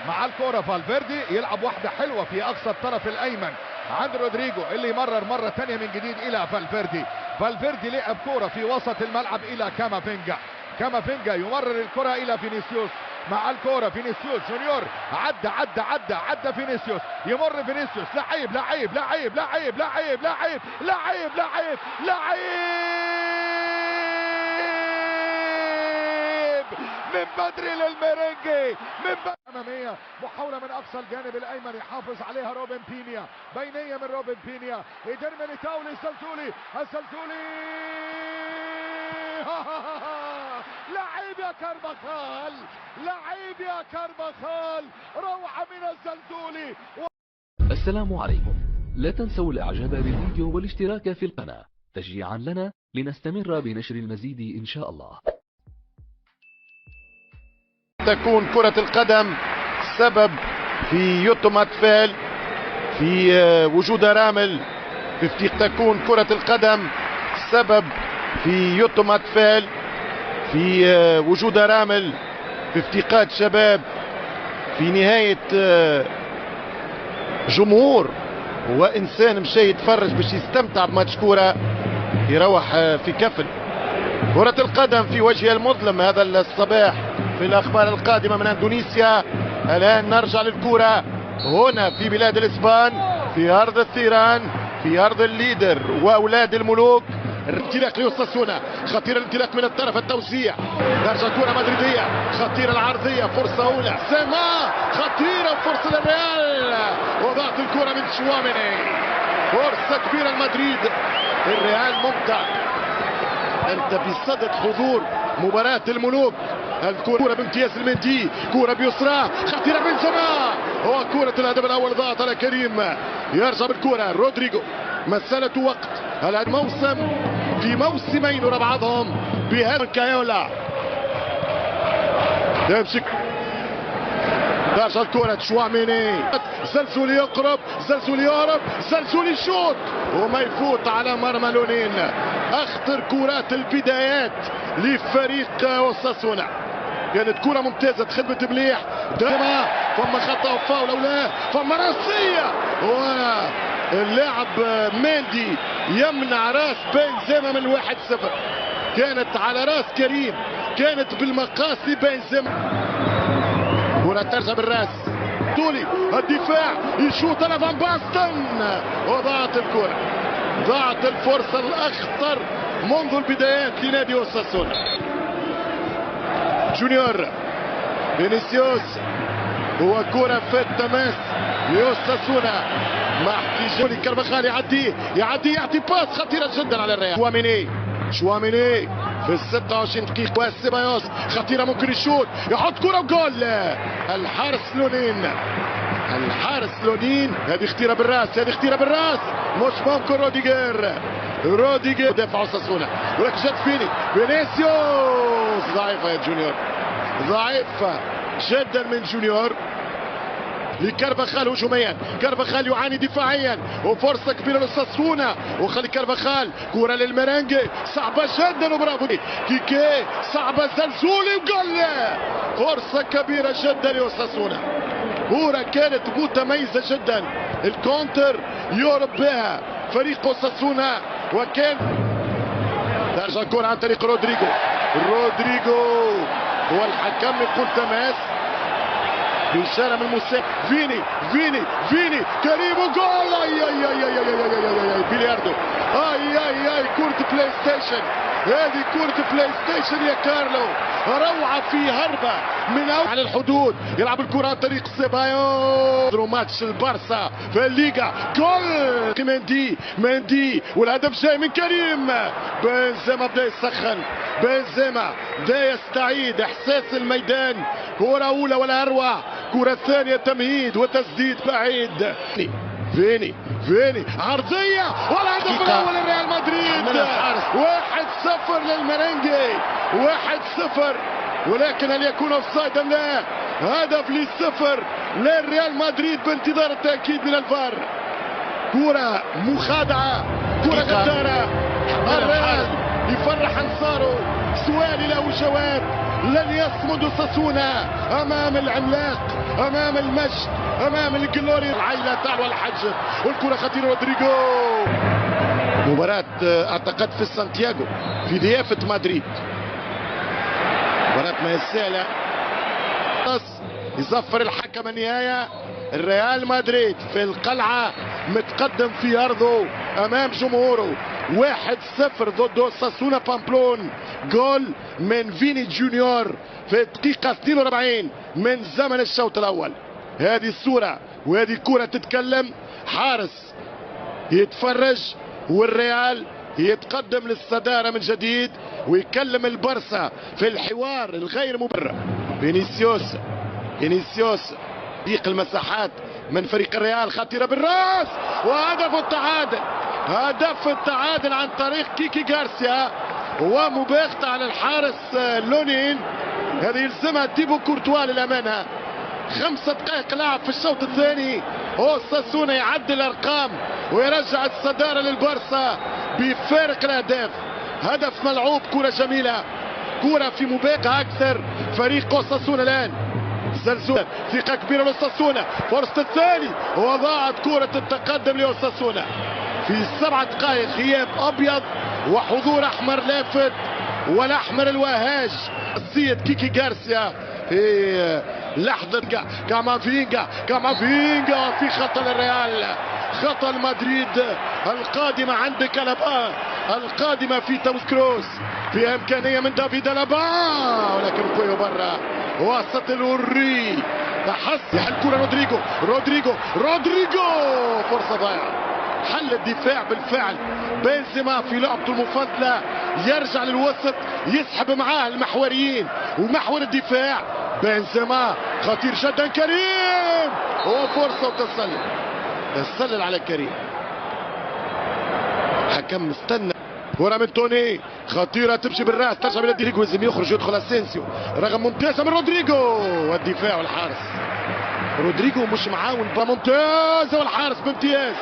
مع الكرة فالفيردي يلعب واحدة حلوة في أقصى الطرف الأيمن عند رودريجو اللي يمرر مرة ثانية من جديد إلى فالفيردي. فالفيردي لعب كرة في وسط الملعب إلى كامافينجا. كامافينجا يمرر الكرة إلى فينيسيوس. مع الكرة فينيسيوس جونيور عدى فينيسيوس. يمر فينيسيوس لعيب لعيب لعيب لعيب لعيب لعيب لعيب لعيب لعيب من بدري للميرينجي من أمامية. محاولة من أقصى الجانب الأيمن يحافظ عليها روبن بينيا. بينية من روبن بينيا. إيدر ميليتاو للسلسولي. السلسولي لعيب يا كارفاخال. لعيب يا كارفاخال. روعة من السلسولي. السلام عليكم. لا تنسوا الاعجاب بالفيديو والاشتراك في القناة تشجيعا لنا لنستمر بنشر المزيد ان شاء الله. تكون كرة القدم سبب في يتم أطفال في وجود رامل. تكون كرة القدم سبب في يتم أطفال في وجود رامل في افتقاد شباب في نهاية جمهور وإنسان مشى يتفرج باش يستمتع بماتش كورة يروح في كفن. كرة القدم في وجهها المظلم هذا الصباح في الأخبار القادمة من أندونيسيا. الآن نرجع للكرة هنا في بلاد الإسبان في أرض الثيران في أرض الليدر وأولاد الملوك. الانطلاق لأوساسونا. خطير الانطلاق من الطرف التوزيع. ترجع كرة مدريدية خطيرة العرضية. فرصة أولى سما خطيرة فرصة للريال وضغط الكرة من شواميني. فرصة كبيرة لمدريد. الريال ممتع. أنت بصدد حضور مباراة الملوك. الكرة بامتياز المندي. كرة بيسرى خطيرة بنزيما. هو كرة الهدف الأول ضاعت على كريم. يرجع بالكرة رودريجو. مسألة وقت. الموسم في موسمين ورا بعضهم بهذا كايولا. يمشي ترجع الكرة تشواميني. زلزولي يقرب زلزولي يهرب زلزولي يشوط وما يفوت على مرمى لونين. اخطر كرات البدايات لفريق اوساسونا. كانت كرة ممتازة خدمة مليح. دائما ثم خطأ وفاول او لا ثم راسية واللاعب ميندي يمنع راس بنزيما من 1-0. كانت على راس كريم كانت بالمقاس لبنزيما. كرة ترجع بالراس طولي الدفاع يشوط على فان باستن وضاعت الكرة. ضاعت الفرصة الأخطر منذ البدايات لنادي اوساسونا. جونيور فينيسيوس هو كرة في التماس لاوساسونا مع احتجاج كارفاخال. يعدي يعطي باس خطيرة جدا على الريال. شواميني في 26 دقيقة وسيبايوس خطيرة ممكن يشوط يحط كرة وجول. الحارس لونين هذه اختيرة بالراس مش ممكن. روديجير دافع اوساسونا ولكن جات فينيسيوس ضعيفة يا جونيور. ضعيفة جدا من جونيور لكارفاخال هجوميا. كارفاخال يعاني دفاعيا وفرصة كبيرة لأوساسونا وخلي كارفاخال كرة للميرينجي صعبة جدا وبرافو كيكي صعبة زلزولي وجول. فرصة كبيرة جدا لأوساسونا. كرة كانت متميزة جدا. الكونتر يهرب بها فريق اوساسونا وكان ترجع الكرة عن طريق رودريجو هو الحكم يقول تماس بإشارة من المساعد. فيني كريم وجول. اي بلياردو. اي كرة بلاي ستيشن. هذه كرة بلاي ستيشن يا كارلو. روعة في هربة من على الحدود. يلعب الكرة عن طريق سيبايوس. ماتش البارسا في الليغا. جول مندي والهدف جاي من كريم. بنزيما بدا يسخن. بنزيما بدا يستعيد احساس الميدان. كرة اولى ولا اروع. كرة ثانية تمهيد وتسديد بعيد. فيني عرضية والهدف الأول لريال مدريد. 1-0 للميرينجي. 1-0 ولكن هل يكون اوفسايد ام لا؟ هدف للصفر للريال مدريد بانتظار التأكيد من الفار. كرة مخادعة كرة غدارة. الريال يفرح انصاره. سؤال له جواب. لن يصمد ساسونا امام العملاق، امام المجد، امام الجلوري. العائله تعلو الحج والكره خطيره. رودريجو. مباراة اعتقد في سانتياغو في ضيافة مدريد، مباراة ما سهلة. يصفر الحكم النهاية. الريال مدريد في القلعة متقدم في أرضه أمام جمهوره 1-0 ضد ساسونا بامبلون. جول من فيني جونيور في الدقيقة 42 من زمن الشوط الأول. هذه الصورة وهذه الكرة تتكلم. حارس يتفرج والريال يتقدم للصدارة من جديد، ويكلم البرسا في الحوار الغير مبرر. فينيسيوس ضيق المساحات من فريق الريال، خطيرة بالراس وهدف التعادل. هدف التعادل عن طريق كيكي غارسيا ومباغتة على الحارس لونين. هذه يلزمها تيبو كورتوا للأمانة. 5 دقائق لعب في الشوط الثاني. ساسونا يعدل الأرقام ويرجع الصدارة للبرسا بفارق الأهداف. هدف ملعوب، كرة جميلة، كرة في مباغتة أكثر فريق أوساسونا الآن. زلزول، ثقة كبيرة لأوساسونا، فرصة الثاني وضاعت كرة التقدم لأوساسونا. في 7 دقائق غياب أبيض وحضور أحمر لافت والأحمر الوهاج. السيد كيكي غارسيا في لحظة كامافينجا في خطأ الريال، خطأ مدريد. القادمة عند كالابا، القادمة في تاوس كروس، في إمكانية من دافيد ألابا ولكن كويو برا. وسط الوري تحس يحل كرة. رودريجو فرصة ضايعة. حل الدفاع بالفعل. بنزيما في لعبته المفضلة يرجع للوسط، يسحب معاه المحوريين ومحور الدفاع. بنزيما خطير جدا. كريم وفرصة وتسلل على كريم. حكم مستنى. كرة من توني خطيرة تمشي بالراس، ترجع من رودريجو، لازم يخرج يدخل اسينسيو. رغم ممتازة من رودريجو والدفاع والحارس. رودريجو مش معاون ممتازة والحارس بامتياز.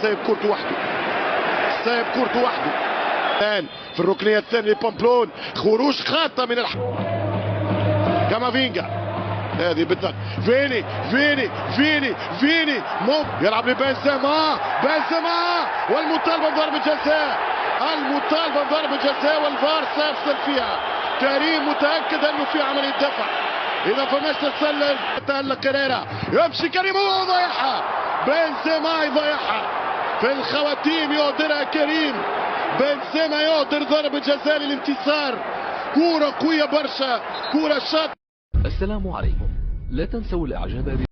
سايب كورته وحده. الآن في الركنية الثانية لبامبلون، خروج خاطئ من كامافينجا. هذه بالضبط. فيني يلعب لبنزيما. والمطالبة بضربة جزاء. والفار سيفصل فيها. كريم متأكد انه في عملية دفع. اذا فماش تسلل تألق كريرا، يمشي كريم ويضيعها. بنزيما يضيعها في الخواتيم، يقدرها كريم. بنزيما يقدر ضربة جزاء للانتصار. كورة قوية برشا، كورة شاط. السلام عليكم، لا تنسوا الاعجاب